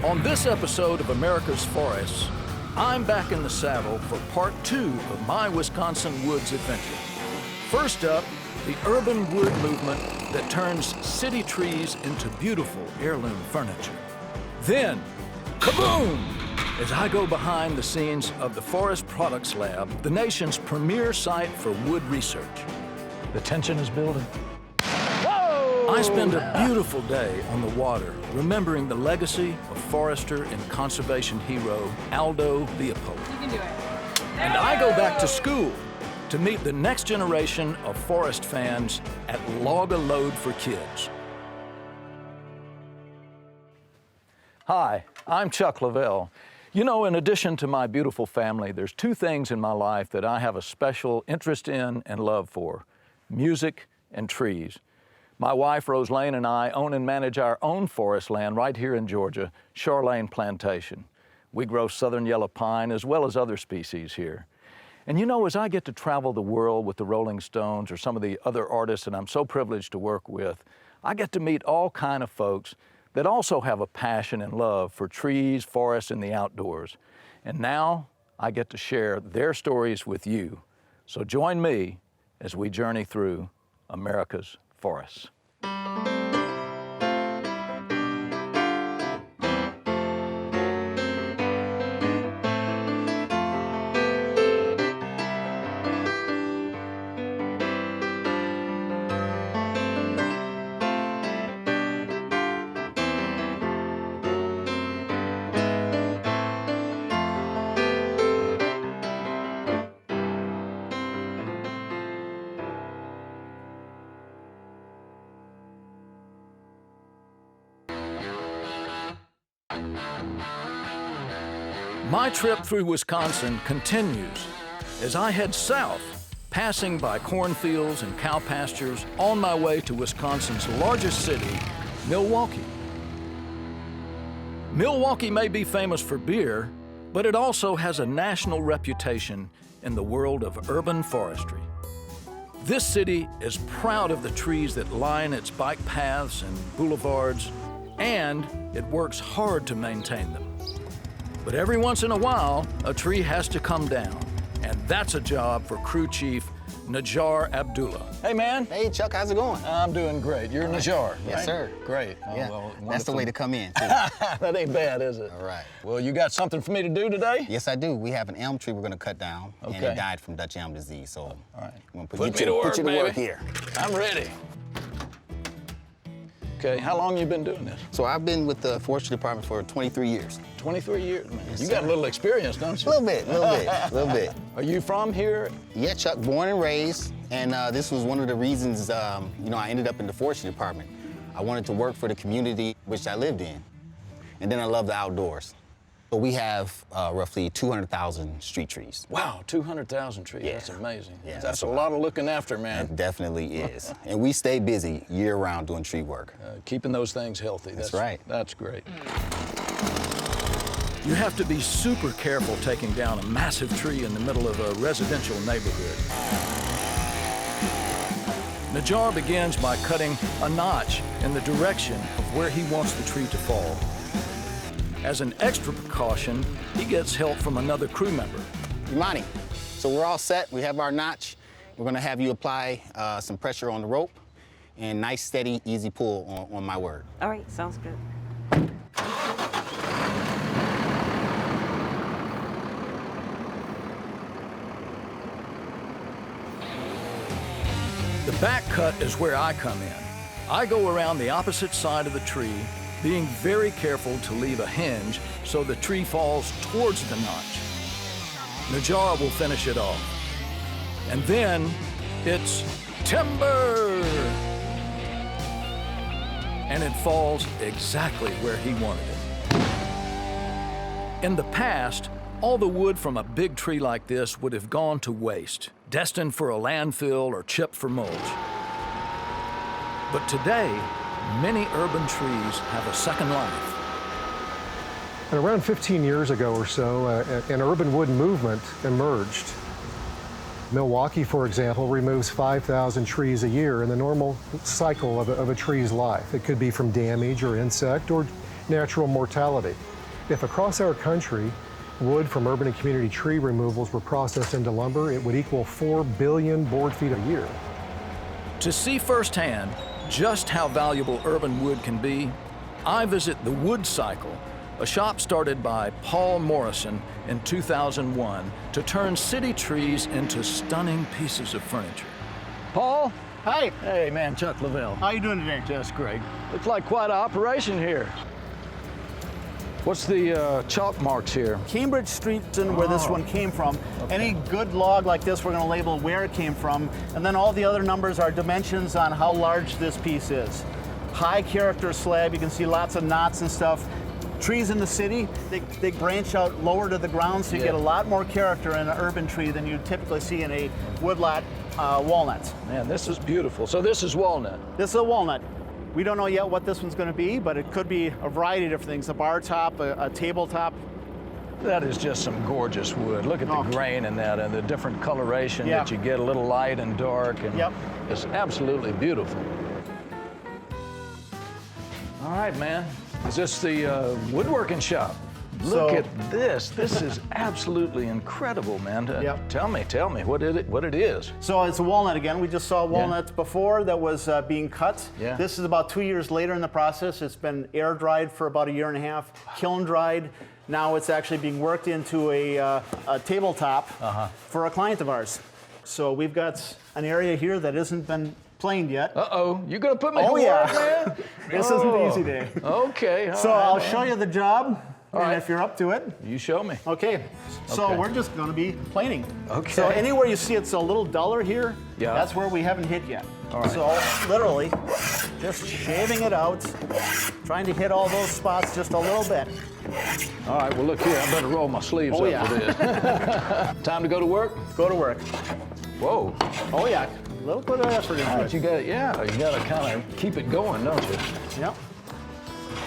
On this episode of America's Forests, I'm back in the saddle for part 2 of my Wisconsin woods adventure. First up, the urban wood movement that turns city trees into beautiful heirloom furniture. Then, kaboom! As I go behind the scenes of the Forest Products Lab, the nation's premier site for wood research. The tension is building. I spend a beautiful day on the water, remembering the legacy of forester and conservation hero Aldo Leopold. You can do it. And I go back to school to meet the next generation of forest fans at Log a Load for Kids. Hi, I'm Chuck Lavelle. You know, in addition to my beautiful family, there's 2 things in my life that I have a special interest in and love for: music and trees. My wife, Rose Lane, and I own and manage our own forest land right here in Georgia, Shoreline Plantation. We grow southern yellow pine as well as other species here. And you know, as I get to travel the world with the Rolling Stones or some of the other artists that I'm so privileged to work with, I get to meet all kind of folks that also have a passion and love for trees, forests, and the outdoors. And now I get to share their stories with you. So join me as we journey through America's forests. My trip through Wisconsin continues as I head south, passing by cornfields and cow pastures on my way to Wisconsin's largest city, Milwaukee. Milwaukee may be famous for beer, but it also has a national reputation in the world of urban forestry. This city is proud of the trees that line its bike paths and boulevards, and it works hard to maintain them. But every once in a while, a tree has to come down, and that's a job for crew chief Najjar Abdullah. Hey, man. Hey, Chuck, how's it going? I'm doing great. You're Najjar, right? Yes, sir. Great. Yeah, well, that's the way to come in, too. That ain't bad, is it? All right. Well, you got something for me to do today? Yes, I do. We have an elm tree we're going to cut down, and Okay. it died from Dutch elm disease. So, All right. I'm going Put me to to work, put you to baby. work here. I'm ready. Okay, how long you been doing this? So, I've been with the forestry department for 23 years. 23 years, man. Yes, You got a sir. little experience, don't you? A little bit, a little bit. Are you from here? Yeah, Chuck, born and raised, and this was one of the reasons, you know, I ended up in the forestry department. I wanted to work for the community which I lived in, and then I love the outdoors. So we have roughly 200,000 street trees. Wow, 200,000 trees. Yeah. That's amazing. Yeah, that's that's a a lot of looking after, man. It definitely is. And we stay busy year-round doing tree work. Keeping those things healthy. That's right. That's great. You have to be super careful taking down a massive tree in the middle of a residential neighborhood. Najjar begins by cutting a notch in the direction of where he wants the tree to fall. As an extra precaution, he gets help from another crew member. Imani, so we're all set. We have our notch. We're gonna have you apply some pressure on the rope and nice, steady, easy pull on my word. All right, sounds good. The back cut is where I come in. I go around the opposite side of the tree, being very careful to leave a hinge so the tree falls towards the notch. Najjar will finish it off. And then it's timber! And it falls exactly where he wanted it. In the past, all the wood from a big tree like this would have gone to waste, destined for a landfill or chipped for mulch. But today, many urban trees have a second life. And around 15 years ago or so, an urban wood movement emerged. Milwaukee, for example, removes 5,000 trees a year in the normal cycle of a tree's life. It could be from damage or insect or natural mortality. If across our country, wood from urban and community tree removals were processed into lumber, it would equal 4 billion board feet a year. To see firsthand just how valuable urban wood can be, I visit the Wood Cycle, a shop started by Paul Morrison in 2001 to turn city trees into stunning pieces of furniture. Paul? Hi, Hey man, Chuck Lavelle. how you doing today? Just great. Looks like quite an operation here. What's the chalk marks here? Cambridge Street's in where this one came from. Any good log like this, we're going to label where it came from, and then all the other numbers are dimensions on how large this piece is. High character slab, you can see lots of knots and stuff. Trees in the city, they branch out lower to the ground, so you get a lot more character in an urban tree than you typically see in a woodlot walnut. Man, this is beautiful. So this is walnut. This is a walnut. We don't know yet what this one's going to be, but it could be a variety of different things. A bar top, a tabletop. That is just some gorgeous wood. Look at the grain in that and the different coloration that you get, a little light and dark, and it's absolutely beautiful. All right, man. Is this the woodworking shop? Look at this. This is absolutely incredible, man. Tell me what it is. So it's a walnut again. We just saw walnuts before that was being cut. Yeah. This is about 2 years later in the process. It's been air dried for about 1.5 years, kiln dried. Now it's actually being worked into a tabletop for a client of ours. So we've got an area here that hasn't been planed yet. Uh-oh, you gonna put me to work, man? This isn't an easy day. Okay. So I'll show you the job. All right. If you're up to it. You show me. Okay, so we're just going to be planing. Okay. So anywhere you see it's a little duller here, Yeah. that's where we haven't hit yet. All right. So literally, just shaving it out, trying to hit all those spots just a little bit. All right, well, look here. I better roll my sleeves up for this. Time to go to work? Go to work. Whoa. Oh yeah, a little bit of effort into it. You got to kind of keep it going, don't you? Yep,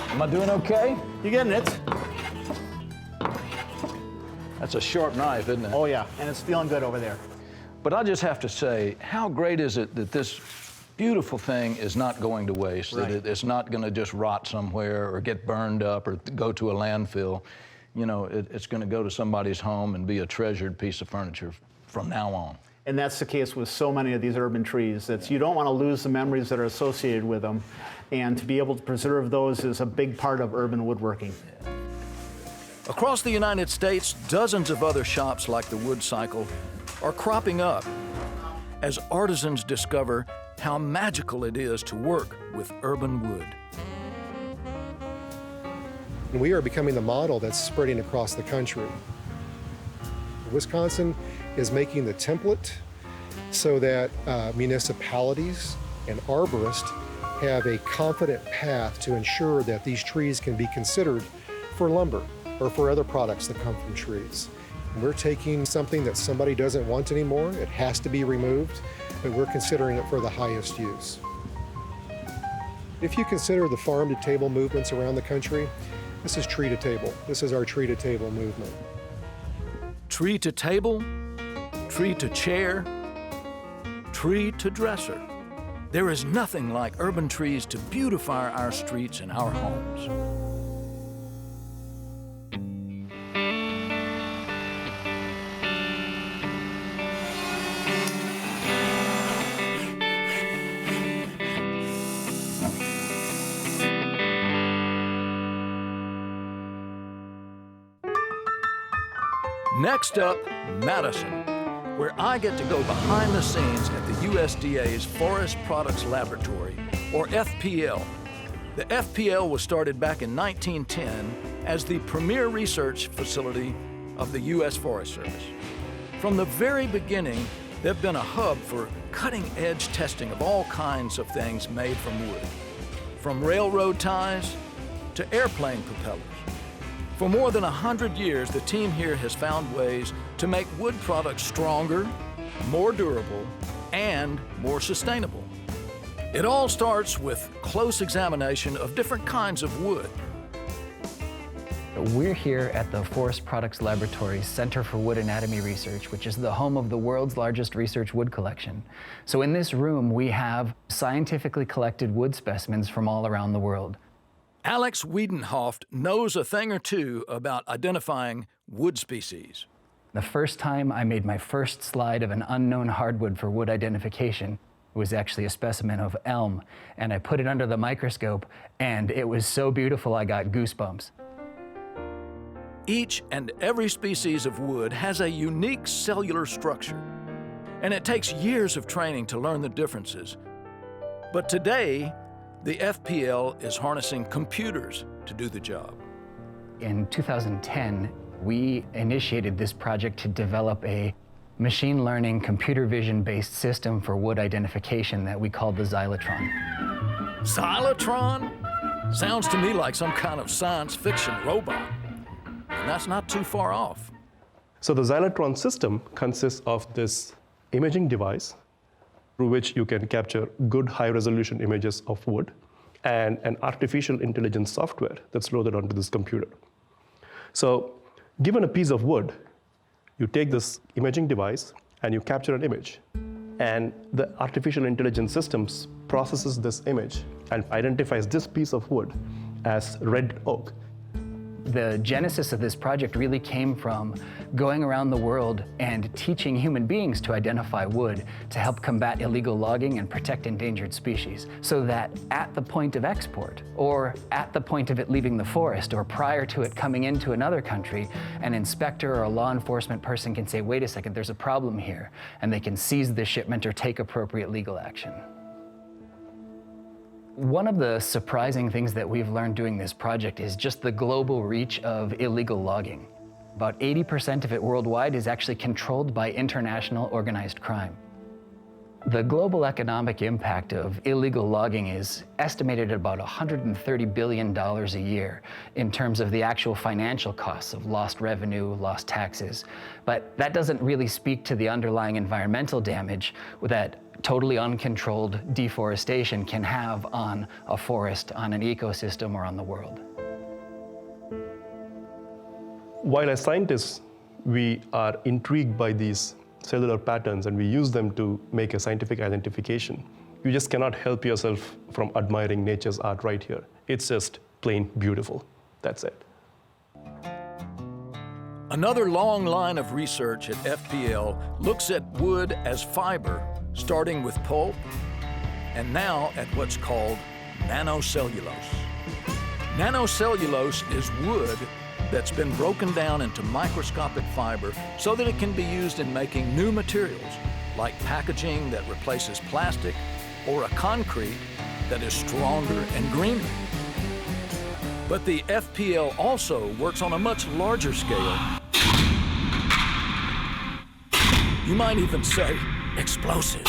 Am I doing okay? you're getting it. That's a sharp knife, isn't it? Oh yeah, and it's feeling good over there. But I just have to say, how great is it that this beautiful thing is not going to waste, Right. that it's not going to just rot somewhere or get burned up or go to a landfill. You know, it's going to go to somebody's home and be a treasured piece of furniture from now on. And that's the case with so many of these urban trees. You don't want to lose the memories that are associated with them. And to be able to preserve those is a big part of urban woodworking. Across the United States, dozens of other shops like the Wood Cycle are cropping up as artisans discover how magical it is to work with urban wood. And we are becoming the model that's spreading across the country. Wisconsin is making the template so that municipalities and arborists have a confident path to ensure that these trees can be considered for lumber or for other products that come from trees. We're taking something that somebody doesn't want anymore, it has to be removed, but we're considering it for the highest use. If you consider the farm to table movements around the country, this is tree to table. This is our tree to table movement. Tree to table, tree to chair, tree to dresser. There is nothing like urban trees to beautify our streets and our homes. Next up, Madison, where I get to go behind the scenes at the USDA's Forest Products Laboratory, or FPL. The FPL was started back in 1910 as the premier research facility of the U.S. Forest Service. From the very beginning, they've been a hub for cutting-edge testing of all kinds of things made from wood, from railroad ties to airplane propellers. For more than 100 years, the team here has found ways to make wood products stronger, more durable, and more sustainable. It all starts with close examination of different kinds of wood. We're here at the Forest Products Laboratory's Center for Wood Anatomy Research, which is the home of the world's largest research wood collection. So in this room, we have scientifically collected wood specimens from all around the world. Alex Wiedenhoft knows a thing or two about identifying wood species. The first time I made my first slide of an unknown hardwood for wood identification was actually a specimen of elm, and I put it under the microscope, and it was so beautiful I got goosebumps. Each and every species of wood has a unique cellular structure, and it takes years of training to learn the differences. But today, the FPL is harnessing computers to do the job. In 2010, we initiated this project to develop a machine learning, computer vision-based system for wood identification that we called the Xylotron. Xylotron? Sounds to me like some kind of science fiction robot. And that's not too far off. So the Xylotron system consists of this imaging device through which you can capture good high-resolution images of wood and an artificial intelligence software that's loaded onto this computer. So given a piece of wood, you take this imaging device and you capture an image. And the artificial intelligence systems processes this image and identifies this piece of wood as red oak. The genesis of this project really came from going around the world and teaching human beings to identify wood to help combat illegal logging and protect endangered species, so that at the point of export, or at the point of it leaving the forest, or prior to it coming into another country, an inspector or a law enforcement person can say, wait a second, there's a problem here, and they can seize the shipment or take appropriate legal action. One of the surprising things that we've learned doing this project is just the global reach of illegal logging. About 80% of it worldwide is actually controlled by international organized crime. The global economic impact of illegal logging is estimated at about $130 billion a year in terms of the actual financial costs of lost revenue, lost taxes. But that doesn't really speak to the underlying environmental damage that totally uncontrolled deforestation can have on a forest, on an ecosystem, or on the world. While as scientists, we are intrigued by these cellular patterns and we use them to make a scientific identification, you just cannot help yourself from admiring nature's art right here. It's just plain beautiful. That's it. Another long line of research at FPL looks at wood as fiber, starting with pulp, and now at what's called nanocellulose. Nanocellulose is wood that's been broken down into microscopic fiber so that it can be used in making new materials, like packaging that replaces plastic or a concrete that is stronger and greener. But the FPL also works on a much larger scale. You might even say explosive.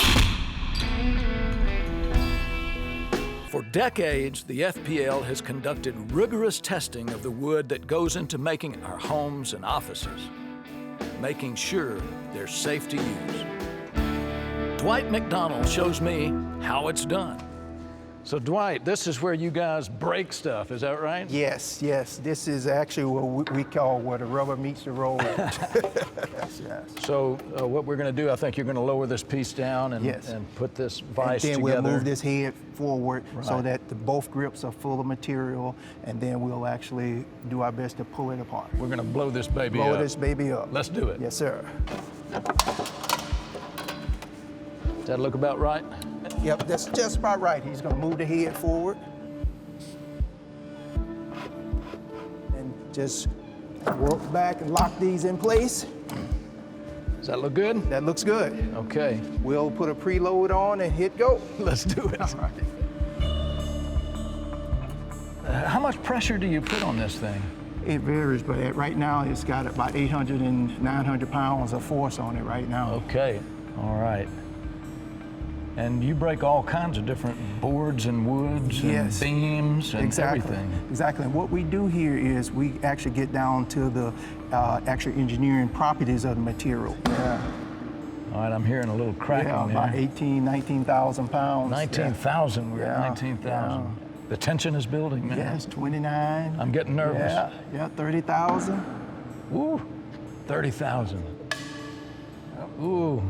For decades, the FPL has conducted rigorous testing of the wood that goes into making our homes and offices, making sure they're safe to use. Dwight McDonald shows me how it's done. So Dwight, this is where you guys break stuff, is that right? Yes. This is actually what we call where the rubber meets the road. Yes. So what we're going to do, I think you're going to lower this piece down and, Yes. and put this vise and then together. we'll move this head forward so Right. that both grips are full of material, and then we'll actually do our best to pull it apart. We're going to blow this baby up. Blow this baby up. Let's do it. Yes, sir. Does that look about right? Yep, that's just about right. He's going to move the head forward. And just work back and lock these in place. Does that look good? That looks good. Okay, We'll put a preload on and hit go. let's do it. All right. How much pressure do you put on this thing? It varies, but right now it's got about 800 and 900 pounds of force on it right now. Okay, all right. And you break all kinds of different boards and woods Yes. and beams and everything. Exactly. And what we do here is we actually get down to the actual engineering properties of the material. Yeah, All right, I'm hearing a little cracking about there. 19,000 pounds. 19,000, we're Yeah, at 19,000. yeah. The tension is building, man. Yes, 29. I'm getting nervous. Yeah, 30,000. Ooh, 30,000. Ooh.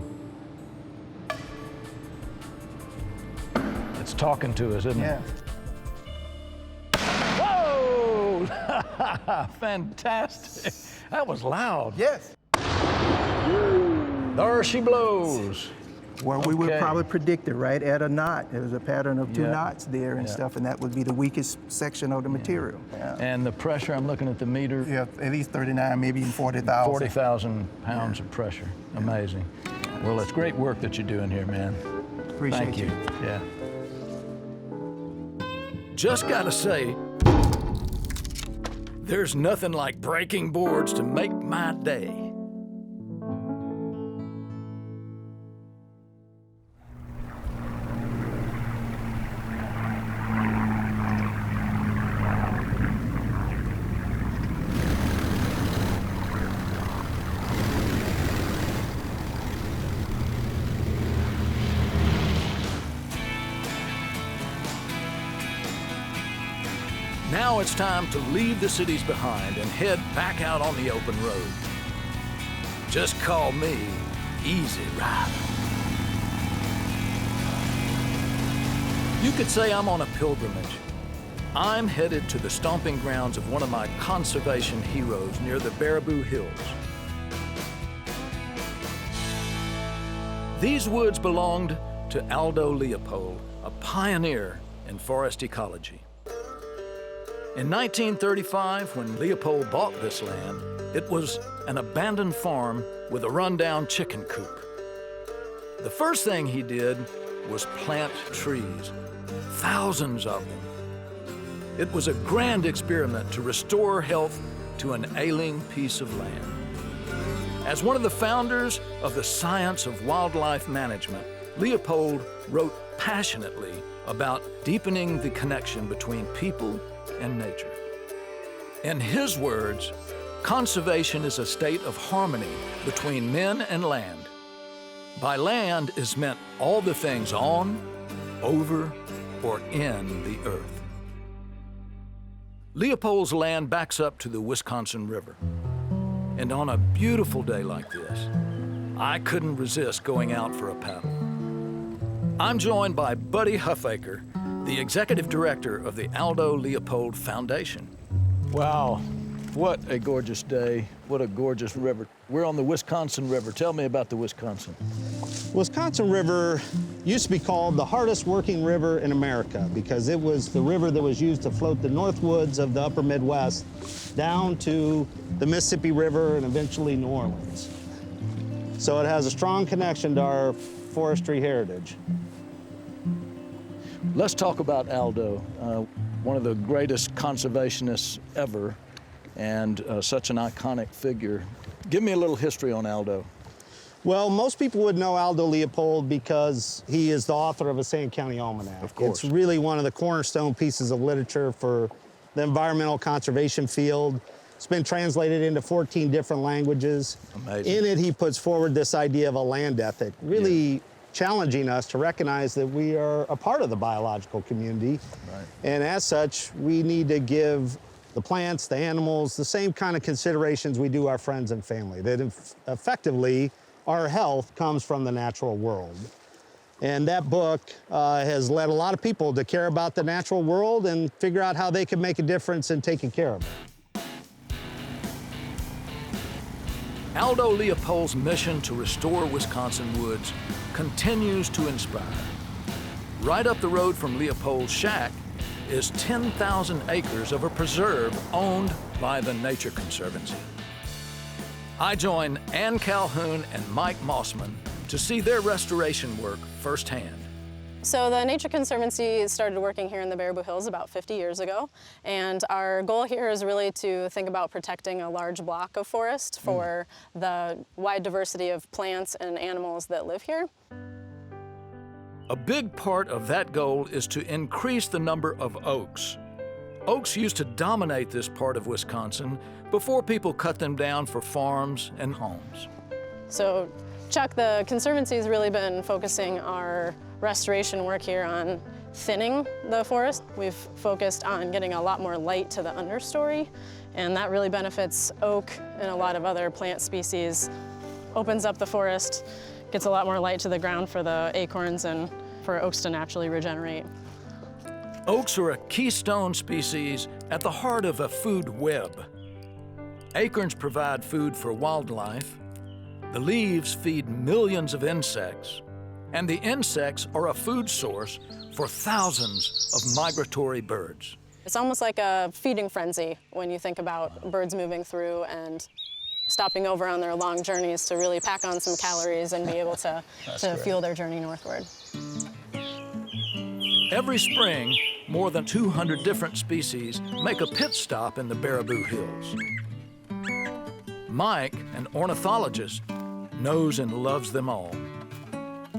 It's talking to us, isn't Yeah. it? Whoa! blows. Fantastic. That was loud. Yes. There she blows. Well, we would Okay. probably predict it right at a knot. There's a pattern of two Yeah. knots there and Yeah. stuff, and that would be the weakest section of the material. Yeah. And the pressure, I'm looking at the meter, Yeah, at least 39, maybe even 40,000. 40,000 pounds of pressure. Amazing. Well, it's great work that you're doing here, man. Appreciate Thank you. you. Yeah. Just gotta say, there's nothing like breaking boards to make my day. Now it's time to leave the cities behind and head back out on the open road. Just call me Easy Rider. You could say I'm on a pilgrimage. I'm headed to the stomping grounds of one of my conservation heroes near the Baraboo Hills. These woods belonged to Aldo Leopold, a pioneer in forest ecology. In 1935, when Leopold bought this land, it was an abandoned farm with a rundown chicken coop. The first thing he did was plant trees, thousands of them. It was a grand experiment to restore health to an ailing piece of land. As one of the founders of the science of wildlife management, Leopold wrote passionately about deepening the connection between people and nature. In his words, conservation is a state of harmony between men and land. By land is meant all the things on, over, or in the earth. Leopold's land backs up to the Wisconsin River. And on a beautiful day like this, I couldn't resist going out for a paddle. I'm joined by Buddy Huffaker, the executive director of the Aldo Leopold Foundation. Wow, what a gorgeous day. What a gorgeous river. We're on the Wisconsin River. Tell me about the Wisconsin. Wisconsin River used to be called the hardest working river in America because it was the river that was used to float the north woods of the upper Midwest down to the Mississippi River and eventually New Orleans. So it has a strong connection to our forestry heritage. Let's talk about Aldo, one of the greatest conservationists ever and such an iconic figure. Give me a little history on Aldo. Well, most people would know Aldo Leopold because he is the author of a Sand County Almanac. Of course. It's really one of the cornerstone pieces of literature for the environmental conservation field. It's been translated into 14 different languages. Amazing. In it, he puts forward this idea of a land ethic, really challenging us to recognize that we are a part of the biological community. Right. And as such, we need to give the plants, the animals, the same kind of considerations we do our friends and family, that effectively our health comes from the natural world. And that book has led a lot of people to care about the natural world and figure out how they can make a difference in taking care of it. Aldo Leopold's mission to restore Wisconsin woods continues to inspire. Right up the road from Leopold's shack is 10,000 acres of a preserve owned by the Nature Conservancy. I join Ann Calhoun and Mike Mossman to see their restoration work firsthand. So the Nature Conservancy started working here in the Baraboo Hills about 50 years ago, and our goal here is really to think about protecting a large block of forest for the wide diversity of plants and animals that live here. A big part of that goal is to increase the number of oaks. Oaks used to dominate this part of Wisconsin before people cut them down for farms and homes. So Chuck, the Conservancy has really been focusing our restoration work here on thinning the forest. We've focused on getting a lot more light to the understory, and that really benefits oak and a lot of other plant species. Opens up the forest, gets a lot more light to the ground for the acorns and for oaks to naturally regenerate. Oaks are a keystone species at the heart of a food web. Acorns provide food for wildlife, the leaves feed millions of insects, and the insects are a food source for thousands of migratory birds. It's almost like a feeding frenzy when you think about birds moving through and stopping over on their long journeys to really pack on some calories and be able to fuel their journey northward. Every spring, more than 200 different species make a pit stop in the Baraboo Hills. Mike, an ornithologist, knows and loves them all.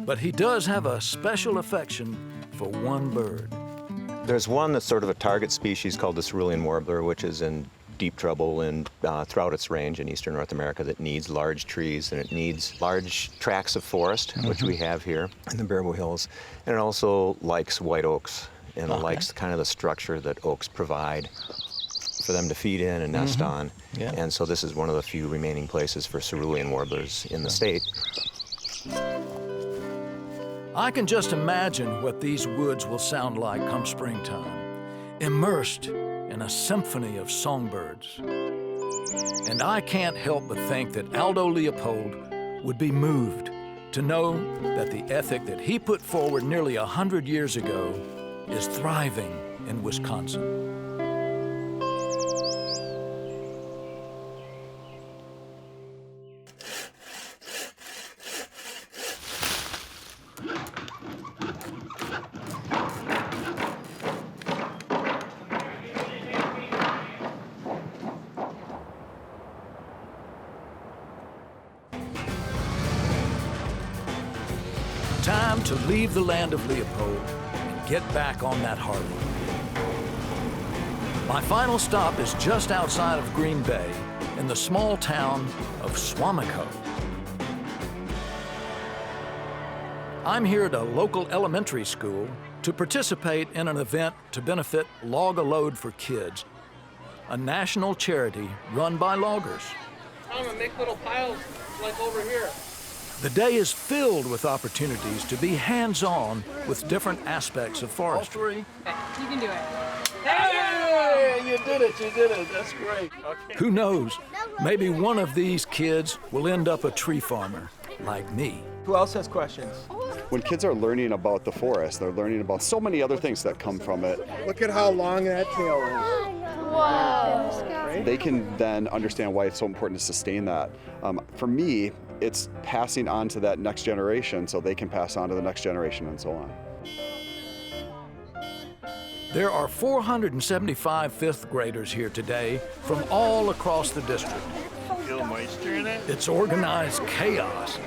But he does have a special affection for one bird. There's one that's sort of a target species called the cerulean warbler, which is in deep trouble throughout its range in eastern North America, that needs large trees and it needs large tracts of forest, which we have here in the Baraboo Hills. And it also likes white oaks, and it likes kind of the structure that oaks provide for them to feed in and nest on. Yeah. And so this is one of the few remaining places for cerulean warblers in the state. I can just imagine what these woods will sound like come springtime, immersed in a symphony of songbirds. And I can't help but think that Aldo Leopold would be moved to know that the ethic that he put forward nearly 100 years ago is thriving in Wisconsin. Time to leave the land of Leopold and get back on that Harley. My final stop is just outside of Green Bay in the small town of Swamico. I'm here at a local elementary school to participate in an event to benefit Log a Load for Kids, a national charity run by loggers. I'm gonna make little piles like over here. The day is filled with opportunities to be hands-on with different aspects of forestry. You can do it. Hey, you did it, that's great. Okay. Who knows, maybe one of these kids will end up a tree farmer, like me. Who else has questions? When kids are learning about the forest, they're learning about so many other things that come from it. Look at how long that tail is. Wow. They can then understand why it's so important to sustain that. For me, it's passing on to that next generation so they can pass on to the next generation and so on. There are 475 fifth graders here today from all across the district. Feel moisture in it? It's organized chaos.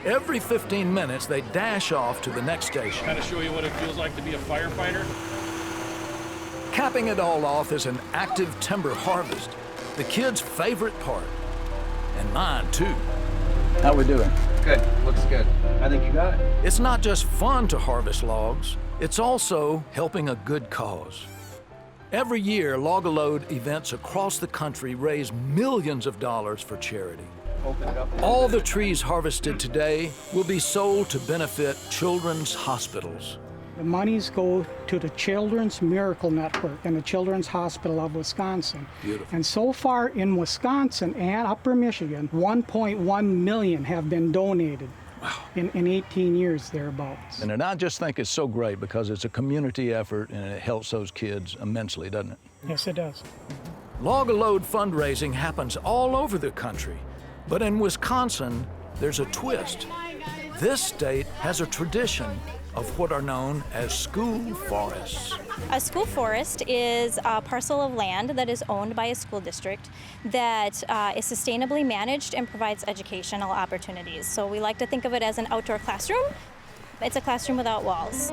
Every 15 minutes, they dash off to the next station. Kind of show you what it feels like to be a firefighter. Capping it all off is an active timber harvest, the kids' favorite part, and mine too. How we doing? Good, looks good. I think you got it. It's not just fun to harvest logs, it's also helping a good cause. Every year, Log a Load events across the country raise millions of dollars for charity. Open it up. All the trees harvested today will be sold to benefit children's hospitals. The monies go to the Children's Miracle Network and the Children's Hospital of Wisconsin. Beautiful. And so far in Wisconsin and Upper Michigan, 1.1 million have been donated. Wow. In 18 years thereabouts. And I just think it's so great because it's a community effort and it helps those kids immensely, doesn't it? Yes, it does. Log a Load fundraising happens all over the country, but in Wisconsin, there's a twist. This state has a tradition of what are known as school forests. A school forest is a parcel of land that is owned by a school district that is sustainably managed and provides educational opportunities. So we like to think of it as an outdoor classroom. It's a classroom without walls.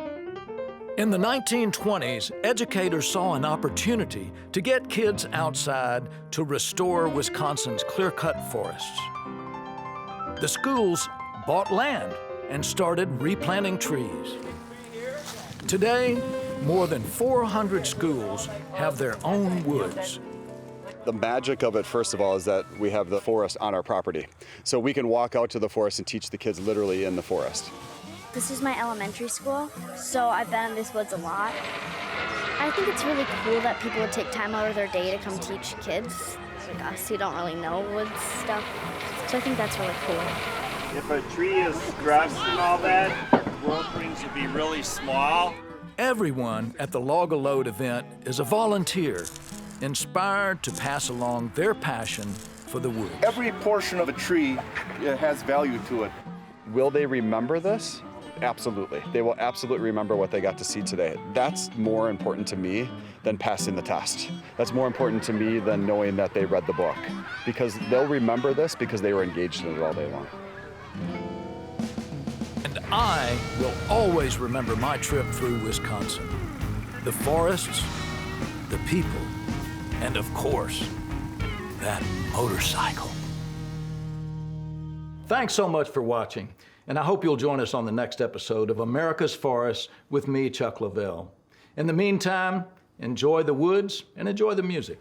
In the 1920s, educators saw an opportunity to get kids outside to restore Wisconsin's clear-cut forests. The schools bought land and started replanting trees. Today, more than 400 schools have their own woods. The magic of it, first of all, is that we have the forest on our property. So we can walk out to the forest and teach the kids literally in the forest. This is my elementary school, so I've been in these woods a lot. I think it's really cool that people would take time out of their day to come teach kids like us who don't really know woods stuff. So I think that's really cool. If a tree is stressed and all that, growth rings would be really small. Everyone at the Log a Load event is a volunteer, inspired to pass along their passion for the woods. Every portion of a tree has value to it. Will they remember this? Absolutely. They will absolutely remember what they got to see today. That's more important to me than passing the test. That's more important to me than knowing that they read the book, because they'll remember this because they were engaged in it all day long. And I will always remember my trip through Wisconsin. The forests, the people, and of course, that motorcycle. Thanks so much for watching, and I hope you'll join us on the next episode of America's Forests with me, Chuck Leavell. In the meantime, enjoy the woods and enjoy the music.